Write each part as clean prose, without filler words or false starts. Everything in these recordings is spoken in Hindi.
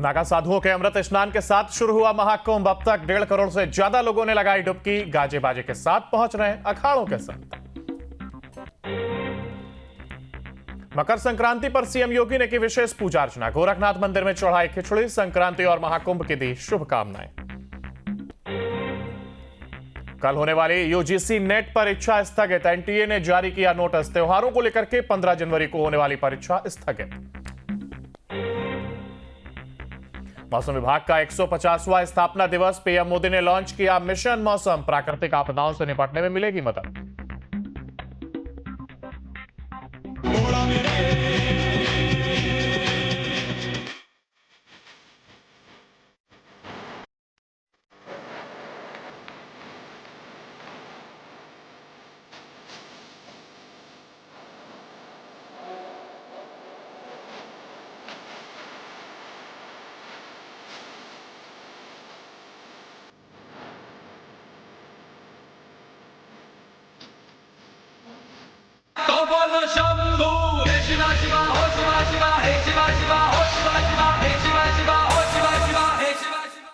नागा साधुओं के अमृत स्नान के साथ शुरू हुआ महाकुंभ। अब तक 1.5 करोड़ से ज्यादा लोगों ने लगाई डुबकी। गाजे बाजे के साथ पहुंच रहे अखाड़ों के संत। मकर संक्रांति पर सीएम योगी ने की विशेष पूजा अर्चना। गोरखनाथ मंदिर में चढ़ाई खिचड़ी। संक्रांति और महाकुंभ की दी शुभकामनाएं। कल होने वाली यूजीसी नेट परीक्षा स्थगित। एनटीए ने जारी किया नोटिस। त्योहारों को लेकर के 15 जनवरी को होने वाली परीक्षा स्थगित। मौसम विभाग का 150वां स्थापना दिवस। पीएम मोदी ने लॉन्च किया मिशन मौसम। प्राकृतिक आपदाओं से निपटने में मिलेगी मदद। शंभू हे शिवा शिवा हो शिवा शिवा हे शिवा शिवा हो शिवा शिवा हे शिवा शिवा हो शिवा शिवा हे शिवा शिवा।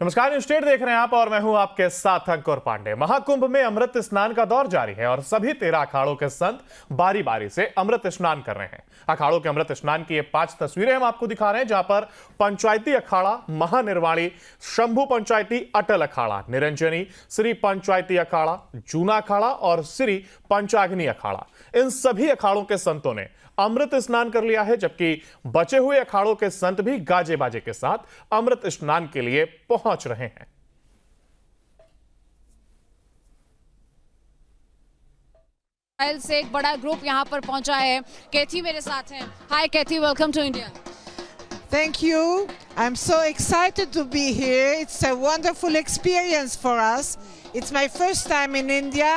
नमस्कार, न्यूज स्टेट देख रहे हैं आप और मैं हूं आपके साथ अंकुर पांडे। महाकुंभ में अमृत स्नान का दौर जारी है और सभी 13 अखाड़ों के संत बारी बारी से अमृत स्नान कर रहे हैं। अखाड़ों के अमृत स्नान की ये 5 तस्वीरें हम आपको दिखा रहे हैं, जहां पर पंचायती अखाड़ा महानिर्वाणी, शंभू पंचायती अटल अखाड़ा, निरंजनी, श्री पंचायती अखाड़ा, जूना अखाड़ा और श्री पंचाग्नि अखाड़ा। इन सभी अखाड़ों के संतों ने अमृत स्नान कर लिया है, जबकि बचे हुए अखाड़ों के संत भी गाजे बाजे के साथ अमृत स्नान के लिए पहुंच रहे हैं। से एक बड़ा ग्रुप यहाँ पर पहुंचा है। कैथी मेरे साथ हैं। Hi Kathy, welcome to India. Thank you. I'm so excited to be here. It's a wonderful experience for us. It's my first time in India,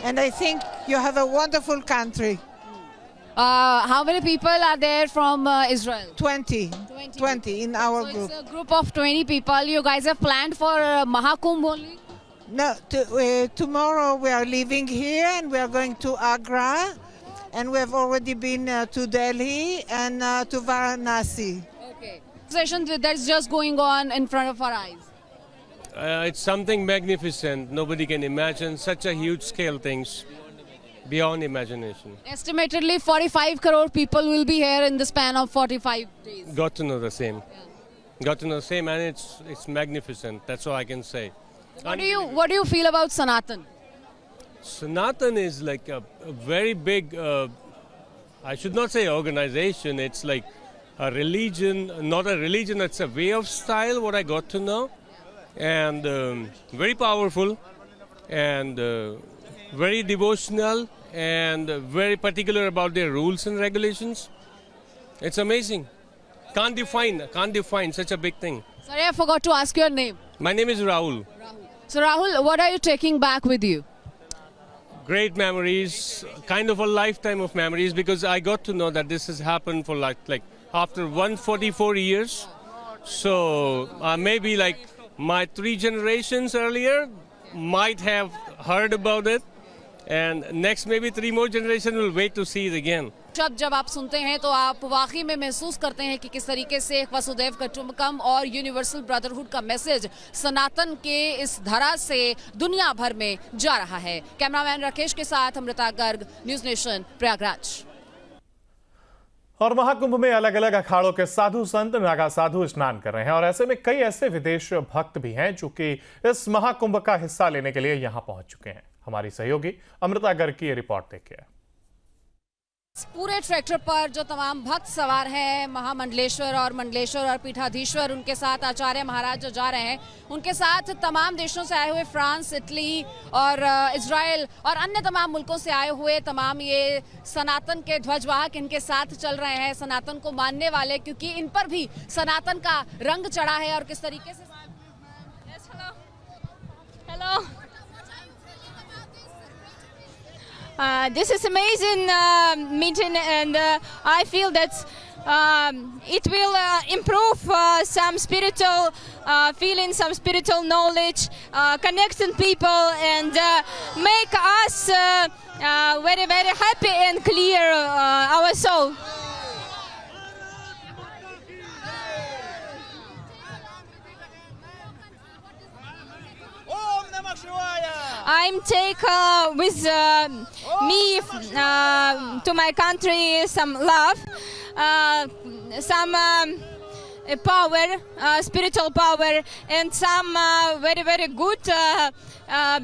and I think you have a wonderful country. How many people are there from Israel? 20 in our So group. it's a group of 20 people. You guys have planned for Mahakumbh only? No, tomorrow we are leaving here and we are going to Agra, and we have already been to Delhi and to Varanasi. Okay. Session that's just going on in front of our eyes. It's something magnificent. Nobody can imagine such a huge scale things beyond imagination. Estimatedly 45 crore people will be here in the span of 45 days. Got to know the same. Got to know the same, and it's magnificent. That's all I can say. What do you feel about Sanatan? Sanatan is like a very big, I should not say organization, it's like a religion, not a religion, it's a way of style, what I got to know. And very powerful and very devotional and very particular about their rules and regulations. It's amazing. Can't define such a big thing. Sorry, I forgot to ask your name. My name is Rahul. So Rahul, what are you taking back with you? Great memories, kind of a lifetime of memories, because I got to know that this has happened for like after 144 years. So maybe like my 3 generations earlier might have heard about it, and next maybe 3 more generations will wait to see it again. जब आप सुनते हैं तो आप वाकई में महसूस करते हैं कि किस तरीके से एक वसुदैव कुटुंबकम और यूनिवर्सल ब्रदरहुड का मैसेज सनातन के इस धरा से दुनिया भर में जा रहा है। कैमरामैन राकेश के साथ अमृता गर्ग, न्यूज नेशन, प्रयागराज। और महाकुंभ में अलग अलग अखाड़ों के साधु संत नागा साधु स्नान कर रहे हैं और ऐसे में कई ऐसे विदेश भक्त भी हैं जो कि इस महाकुंभ का हिस्सा लेने के लिए यहां पहुंच चुके हैं। हमारी सहयोगी अमृता गर्ग की ये रिपोर्ट देखिए। इस पूरे ट्रैक्टर पर जो तमाम भक्त सवार हैं, महामंडलेश्वर और पीठाधीश्वर, उनके साथ आचार्य महाराज जो जा रहे हैं, उनके साथ तमाम देशों से आए हुए फ्रांस, इटली और इजराइल और अन्य तमाम मुल्कों से आए हुए तमाम ये सनातन के ध्वजवाहक इनके साथ चल रहे हैं, सनातन को मानने वाले, क्योंकि इन पर भी सनातन का रंग चढ़ा है। और किस तरीके से Hello. This is amazing meeting, and I feel that it will improve some spiritual feeling, some spiritual knowledge, connecting people, and make us very, very happy and clear our soul. I'm take with me to my country some love, some power, spiritual power, and some very, very good,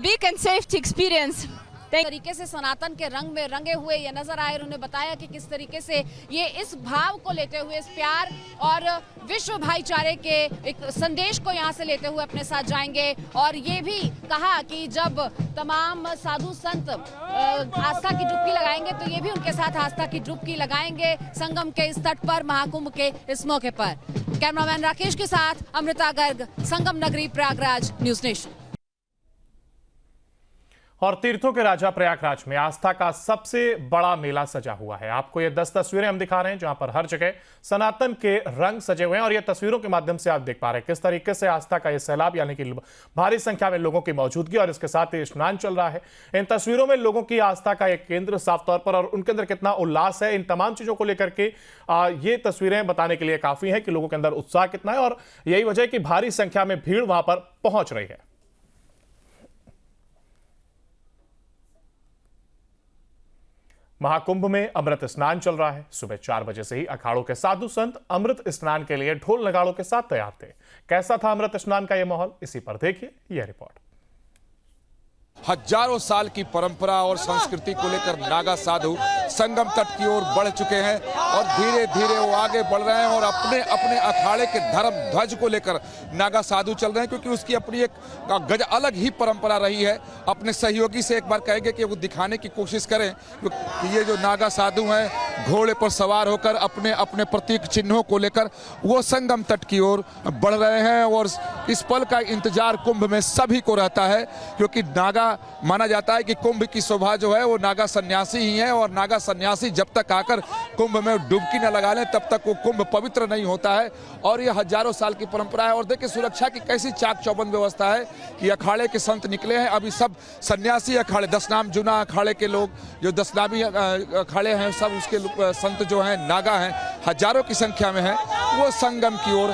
big and safety experience. तरीके से सनातन के रंग में रंगे हुए ये नजर आए। उन्होंने बताया कि किस तरीके से ये इस भाव को लेते हुए, इस प्यार और विश्व भाईचारे के एक संदेश को यहाँ से लेते हुए अपने साथ जाएंगे। और ये भी कहा कि जब तमाम साधु संत आस्था की डुबकी लगाएंगे तो ये भी उनके साथ आस्था की डुबकी लगाएंगे संगम के इस तट पर, महाकुंभ के इस मौके पर। कैमरामैन राकेश के साथ अमृता गर्ग, संगम नगरी प्रयागराज, न्यूज नेशन। और तीर्थों के राजा प्रयागराज में आस्था का सबसे बड़ा मेला सजा हुआ है। आपको ये 10 तस्वीरें हम दिखा रहे हैं जहां पर हर जगह सनातन के रंग सजे हुए हैं। और ये तस्वीरों के माध्यम से आप देख पा रहे हैं किस तरीके से आस्था का ये सैलाब, यानी कि भारी संख्या में लोगों की मौजूदगी और इसके साथ ही स्नान चल रहा है। इन तस्वीरों में लोगों की आस्था का एक केंद्र साफ तौर पर, और उनके अंदर कितना उल्लास है, इन तमाम चीजों को लेकर के ये तस्वीरें बताने के लिए काफी है कि लोगों के अंदर उत्साह कितना है। और यही वजह है कि भारी संख्या में भीड़ वहां पर पहुंच रही है। महाकुंभ में अमृत स्नान चल रहा है। सुबह 4 बजे से ही अखाड़ों के साधु संत अमृत स्नान के लिए ढोल नगाड़ों के साथ तैयार थे। कैसा था अमृत स्नान का यह माहौल, इसी पर देखिए यह रिपोर्ट। हजारों साल की परंपरा और संस्कृति को लेकर नागा साधु संगम तट की ओर बढ़ चुके हैं और धीरे धीरे वो आगे बढ़ रहे हैं और अपने अपने अखाड़े के धर्म ध्वज को लेकर नागा साधु चल रहे हैं, क्योंकि उसकी अपनी एक अलग ही परंपरा रही है। अपने सहयोगी से एक बार कहेंगे कि वो दिखाने की कोशिश करें कि ये जो नागा साधु हैं घोड़े पर सवार होकर अपने अपने प्रतीक चिन्हों को लेकर वो संगम तट की ओर बढ़ रहे हैं। और इस पल का इंतजार कुंभ में सभी को रहता है, क्योंकि नागा माना जाता है कि कुंभ की शोभा जो है वो नागा सन्यासी ही है, और नागा सन्यासी जब तक आकर कुंभ में डुबकी न लगा लें तब तक वो कुंभ पवित्र नहीं होता है। और ये हजारों साल की परंपरा है। और देखिए सुरक्षा की कैसी चाक चौबंद व्यवस्था है कि अखाड़े के संत निकले हैं। अभी सब सन्यासी अखाड़े, 10 नाम जुना अखाड़े के लोग, जो 10 नामी अखाड़े हैं, सब उसके संत जो हैं नागा हैं, हजारों की संख्या में हैं, वो संगम की ओर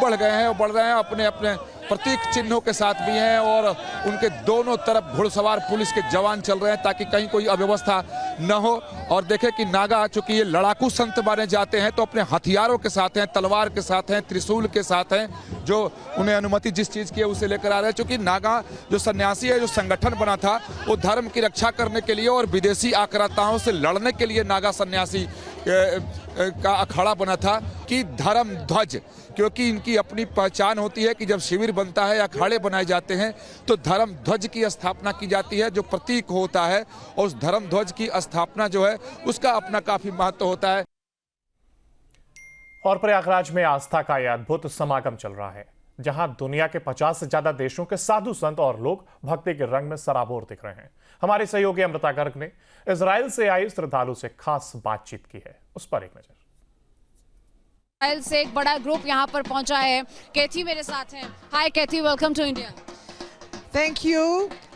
बढ़ गए हैं और बढ़ रहे हैं। अपने अपने प्रतीक चिन्हों के साथ भी हैं और उनके दोनों तरफ घुड़सवार पुलिस के जवान चल रहे हैं ताकि कहीं कोई अव्यवस्था न हो। और देखें कि नागा चूंकि ये लड़ाकू संत माने जाते हैं तो अपने हथियारों के साथ हैं, तलवार के साथ हैं, त्रिशूल के साथ हैं, जो उन्हें अनुमति जिस चीज़ की है उसे लेकर आ रहे हैं। चूंकि नागा जो सन्यासी है, जो संगठन बना था वो धर्म की रक्षा करने के लिए और विदेशी आक्रांताओं से लड़ने के लिए नागा सन्यासी का अखाड़ा बना था कि धर्म ध्वज, क्योंकि इनकी अपनी पहचान होती है कि जब शिविर बनता है, अखाड़े बनाए जाते हैं तो धर्म ध्वज की स्थापना की जाती है, जो प्रतीक होता है। और उस धर्म ध्वज की स्थापना जो है उसका अपना काफी महत्व होता है। और प्रयागराज में आस्था का यह अद्भुत समागम चल रहा है, जहां दुनिया के 50 से ज्यादा देशों के साधु संत और लोग भक्ति के रंग में सराबोर दिख रहे हैं। हमारे सहयोगी अमृता गर्ग ने इजराइल से आई श्रद्धालु से खास बातचीत की है, उस पर एक नजर। इजराइल से एक बड़ा ग्रुप यहाँ पर पहुंचा है। कैथी मेरे साथ हैं। Hi Kathy, welcome to India. Thank you.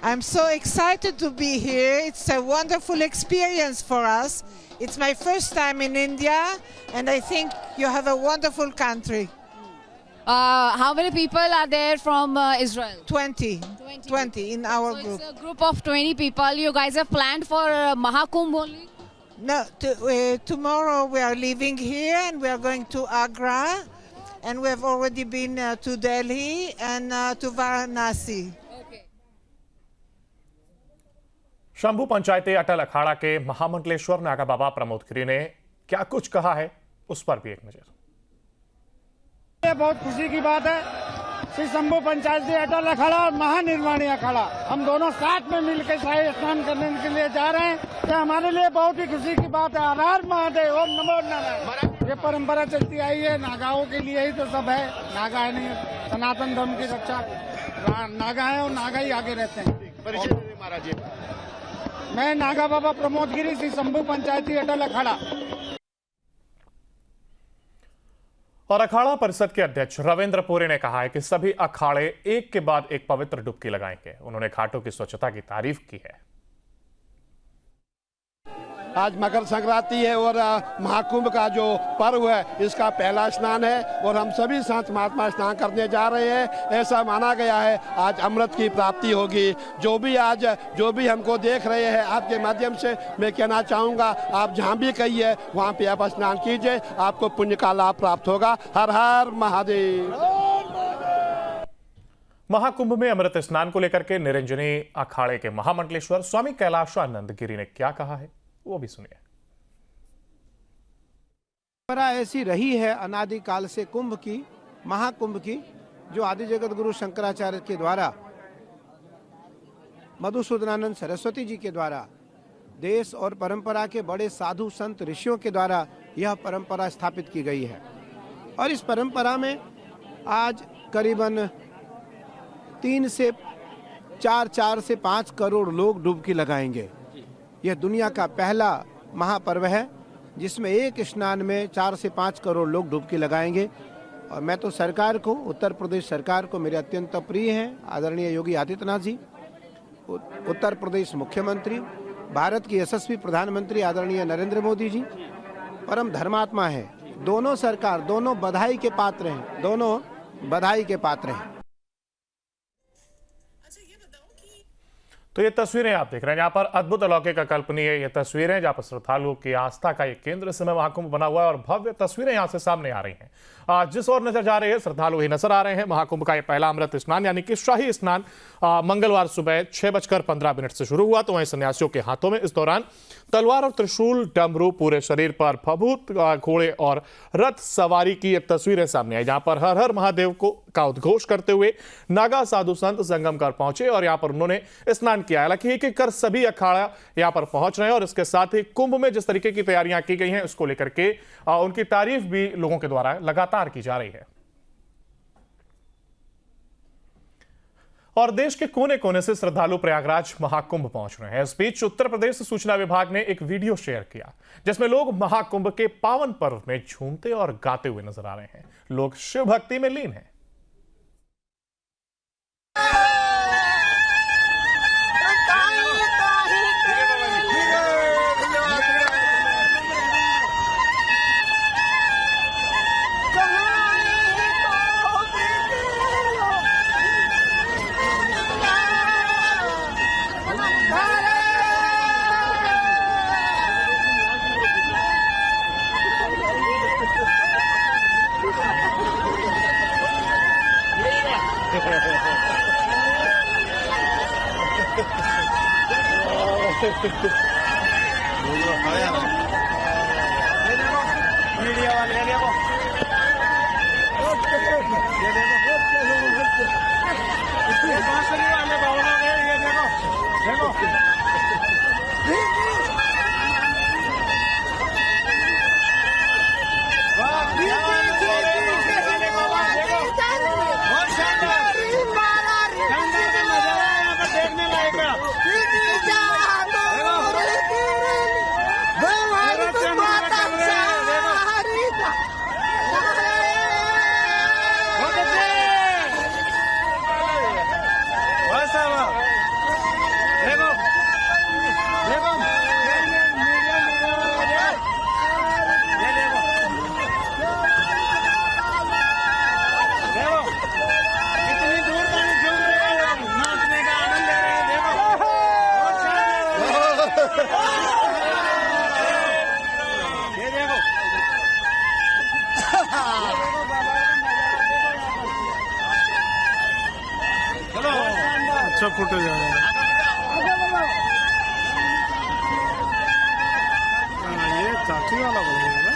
I'm so excited to be here. It's a wonderful experience for us. It's my first time in India, and I think you have a wonderful country. How many people are there from Israel? 20 in our So group. it's a group of 20 people. You guys have planned for Mahakumbh only? No, tomorrow we are leaving here and we are going to Agra, and we have already been to Delhi and to Varanasi. Okay. Shambhu Panchayati Atal Akhada के महामंडलेश्वर नागा बाबा प्रमोद गिरी ने क्या कुछ कहा है, उस पर भी एक नजर। ये बहुत खुशी की बात है, श्री शंभू पंचायती अटल अखाड़ा और महानिर्वाणी अखाड़ा हम दोनों साथ में मिलकर शाही स्नान करने के लिए जा रहे हैं। ये हमारे लिए बहुत ही खुशी की बात है। हर हर महादेव, ओम नमो नारायण। ये परंपरा चलती आई है, नागाओं के लिए ही तो सब है। नागा है नहीं, सनातन धर्म की रक्षा नागा है और नागा ही आगे रहते हैं। महाराज मैं नागा बाबा प्रमोद गिरी, श्री शंभू पंचायती अटल अखाड़ा। और अखाड़ा परिषद के अध्यक्ष रविंद्र पुरी ने कहा है कि सभी अखाड़े एक के बाद एक पवित्र डुबकी लगाएंगे। उन्होंने घाटों की स्वच्छता की तारीफ की है। आज मकर संक्रांति है और महाकुंभ का जो पर्व है इसका पहला स्नान है और हम सभी संत महात्मा स्नान करने जा रहे हैं। ऐसा माना गया है आज अमृत की प्राप्ति होगी। जो भी हमको देख रहे हैं, आपके माध्यम से मैं कहना चाहूँगा, आप जहाँ भी कहिए वहाँ पे आप स्नान कीजिए, आपको पुण्य का लाभ प्राप्त होगा। हर हर महादेव। महाकुंभ में अमृत स्नान को लेकर के निरंजनी अखाड़े के महामंडलेश्वर स्वामी कैलाशानंद गिरी ने क्या कहा है, वो भी सुनिए। परंपरा ऐसी रही है अनादिकाल से कुंभ की, महाकुंभ की, जो आदि जगत गुरु शंकराचार्य के द्वारा, मधुसूदनानंद सरस्वती जी के द्वारा, देश और परंपरा के बड़े साधु संत ऋषियों के द्वारा यह परंपरा स्थापित की गई है। और इस परंपरा में आज करीबन 3 से 4 करोड़ लोग डुबकी लगाएंगे। यह दुनिया का पहला महापर्व है जिसमें एक स्नान में 4 से 5 करोड़ लोग डुबकी लगाएंगे। और मैं तो सरकार को, उत्तर प्रदेश सरकार को मेरे अत्यंत प्रिय हैं आदरणीय योगी आदित्यनाथ जी, उत्तर प्रदेश मुख्यमंत्री, भारत के यशस्वी प्रधानमंत्री आदरणीय नरेंद्र मोदी जी परम धर्मात्मा है। दोनों सरकार, दोनों बधाई के पात्र हैं, दोनों बधाई के पात्र हैं। तो ये तस्वीरें आप देख रहे हैं, यहाँ पर अद्भुत अलौकिक अकल्पनीय ये तस्वीरें, जहाँ पर श्रद्धालुओं की आस्था का एक केंद्र समय महाकुंभ बना हुआ है और भव्य तस्वीरें यहाँ से सामने आ रही हैं। जिस ओर नजर जा रही है श्रद्धालु ही नजर आ रहे हैं। महाकुंभ का ये पहला अमृत स्नान यानी कि शाही स्नान मंगलवार सुबह 6:15 से शुरू हुआ। तो वहीं सन्यासियों के हाथों में इस दौरान तलवार और त्रिशूल, डमरू, पूरे शरीर पर फभूत घोड़े और रथ सवारी की ये तस्वीरें सामने आई, जहां पर हर हर महादेव का उद्घोष करते हुए नागा साधु संत संगम कर पहुंचे और यहां पर उन्होंने स्नान किया। हालांकि एक एक कर सभी अखाड़ा यहां पर पहुंच रहे हैं और इसके साथ ही कुंभ में जिस तरीके की तैयारियां की गई हैं उसको लेकर के उनकी तारीफ भी लोगों के द्वारा लगातार की जा रही है। और देश के कोने कोने से श्रद्धालु प्रयागराज महाकुंभ पहुंच रहे हैं। इस बीच उत्तर प्रदेश सूचना विभाग ने एक वीडियो शेयर किया जिसमें लोग महाकुंभ के पावन पर्व में झूमते और गाते हुए नजर आ रहे हैं। लोग शिव भक्ति में लीन हैं। मीडिया वाले देखो, अच्छा फुटेज आ रहा है। चाची वाला बोलेंगे ना।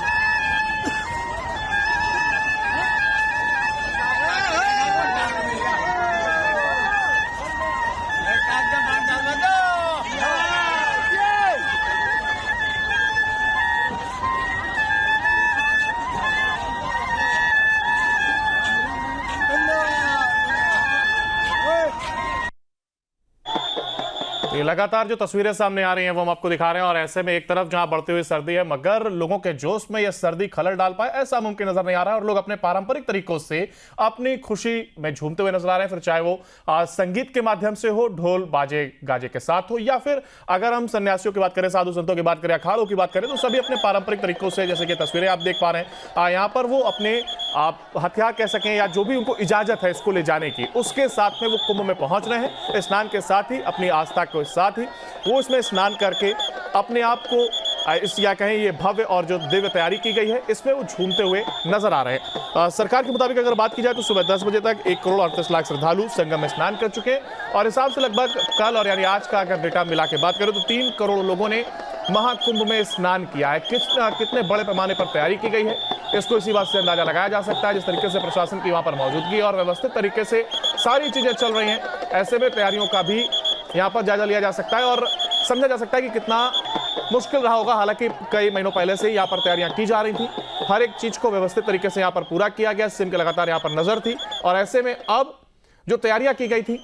ये लगातार जो तस्वीरें सामने आ रही हैं वो हम आपको दिखा रहे हैं और ऐसे में एक तरफ जहां बढ़ती हुई सर्दी है मगर लोगों के जोश में यह सर्दी खलल डाल पाए ऐसा मुमकिन नजर नहीं आ रहा है और लोग अपने पारंपरिक तरीकों से अपनी खुशी में झूमते हुए नजर आ रहे हैं, फिर चाहे वो संगीत के माध्यम से हो, ढोल बाजे गाजे के साथ हो, या फिर अगर हम सन्यासियों की बात करें, साधु संतों की बात करें, अखाड़ों की बात करें तो सभी अपने पारंपरिक तरीकों से, जैसे कि तस्वीरें आप देख पा रहे हैं, यहाँ पर वो अपने हथियार कह सकें या जो भी उनको इजाजत है इसको ले जाने की, उसके साथ में वो कुंभ में पहुंच रहे हैं। स्नान के साथ ही अपनी आस्था के साथ ही वो इसमें स्नान करके अपने आप को इस या कहें ये भव्य और जो दिव्य तैयारी की गई है इसमें वो झूमते हुए नजर आ रहे हैं। सरकार के मुताबिक अगर बात की जाए तो सुबह 10 बजे तक 1 करोड़ 38 लाख श्रद्धालु संगम में स्नान कर चुके हैं और हिसाब से लगभग कल और यानी आज का अगर डेटा मिला के बात करें तो 3 करोड़ लोगों ने महाकुंभ में स्नान किया है। कितने बड़े पैमाने पर तैयारी की गई है इसको इसी बात से अंदाजा लगाया जा सकता है जिस तरीके से प्रशासन की वहां पर मौजूदगी और व्यवस्थित तरीके से सारी चीजें चल रही हैं। ऐसे में तैयारियों का भी यहाँ पर जायजा लिया जा सकता है और समझा जा सकता है कि कितना मुश्किल रहा होगा। हालांकि कई महीनों पहले से यहाँ पर तैयारियां की जा रही थी, हर एक चीज को व्यवस्थित तरीके से यहाँ पर पूरा किया गया, सिम की लगातार यहाँ पर नजर थी और ऐसे में अब जो तैयारियां की गई थी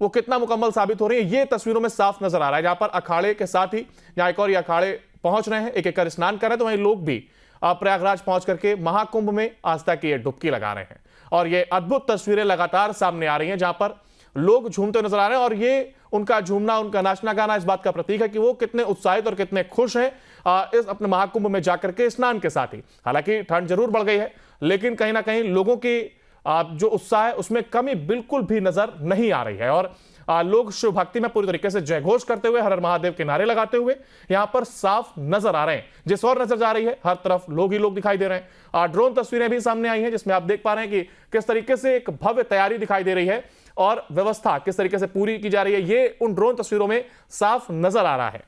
वो कितना मुकम्मल साबित हो रही है ये तस्वीरों में साफ नजर आ रहा है। जहां पर अखाड़े के साथ ही जहां एक और ये अखाड़े पहुंच रहे हैं, एक एक कर स्नान कर रहे हैं, तो वहीं लोग भी प्रयागराज पहुंच करके महाकुंभ में आस्था की ये डुबकी लगा रहे हैं और ये अद्भुत तस्वीरें लगातार सामने आ रही हैं जहां पर लोग झूमते नजर आ रहे हैं और ये उनका झूमना, उनका नाचना गाना इस बात का प्रतीक है कि वो कितने उत्साहित और कितने खुश हैं इस अपने महाकुंभ में जाकर के स्नान के साथ ही। हालांकि ठंड जरूर बढ़ गई है लेकिन कहीं ना कहीं लोगों की जो उत्साह है उसमें कमी बिल्कुल भी नजर नहीं आ रही है और लोग शिव भक्ति में पूरी तरीके से जयघोष करते हुए, हर हर महादेव के नारे लगाते हुए यहां पर साफ नजर आ रहे हैं। जिस और नजर जा रही है हर तरफ लोग ही लोग दिखाई दे रहे हैं। ड्रोन तस्वीरें भी सामने आई हैं जिसमें आप देख पा रहे हैं कि किस तरीके से एक भव्य तैयारी दिखाई दे रही है और व्यवस्था किस तरीके से पूरी की जा रही है ये उन ड्रोन तस्वीरों में साफ नजर आ रहा है।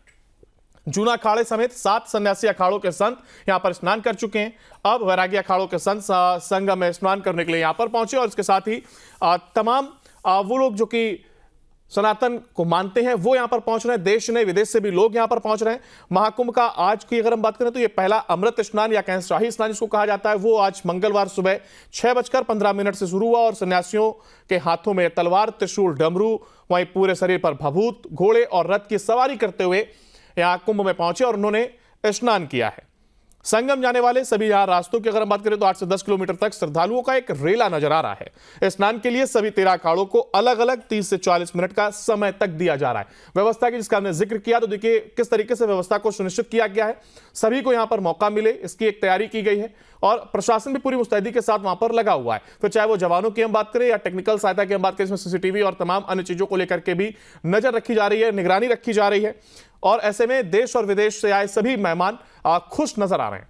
जूना अखाड़े समेत 7 सन्यासी अखाड़ों के संत यहां पर स्नान कर चुके हैं। अब वैरागी अखाड़ों के संत संगम में स्नान करने के लिए यहां पर पहुंचे और इसके साथ ही तमाम वो लोग जो कि सनातन को मानते हैं वो यहां पर पहुंच रहे हैं। देश ने विदेश से भी लोग यहां पर पहुंच रहे हैं। महाकुंभ का आज की अगर हम बात करें तो ये पहला अमृत स्नान या कहें शाही स्नान जिसको कहा जाता है वो आज मंगलवार सुबह 6:15 से शुरू हुआ और सन्यासियों के हाथों में तलवार, त्रिशूल, डमरू, वहीं पूरे शरीर पर भभूत, घोड़े और रथ की सवारी करते हुए यहाँ कुंभ में पहुंचे और उन्होंने स्नान किया है। संगम जाने वाले सभी यहाँ रास्तों की अगर हम बात करें तो 8 से 10 किलोमीटर तक श्रद्धालुओं का एक रेला नजर आ रहा है। स्नान के लिए सभी 13 अखाड़ों को अलग अलग 30 से 40 मिनट का समय तक दिया जा रहा है। व्यवस्था की जिसका हमने जिक्र किया तो देखिए किस तरीके से व्यवस्था को सुनिश्चित किया गया है, सभी को यहाँ पर मौका मिले इसकी एक तैयारी की गई है और प्रशासन भी पूरी मुस्तैदी के साथ वहां पर लगा हुआ है। फिर चाहे वो जवानों की हम बात करें या टेक्निकल सहायता की हम बात करें, इसमें सीसीटीवी और तमाम अन्य चीजों को लेकर के भी नजर रखी जा रही है, निगरानी रखी जा रही है और ऐसे में देश और विदेश से आए सभी मेहमान खुश नजर आ रहे हैं।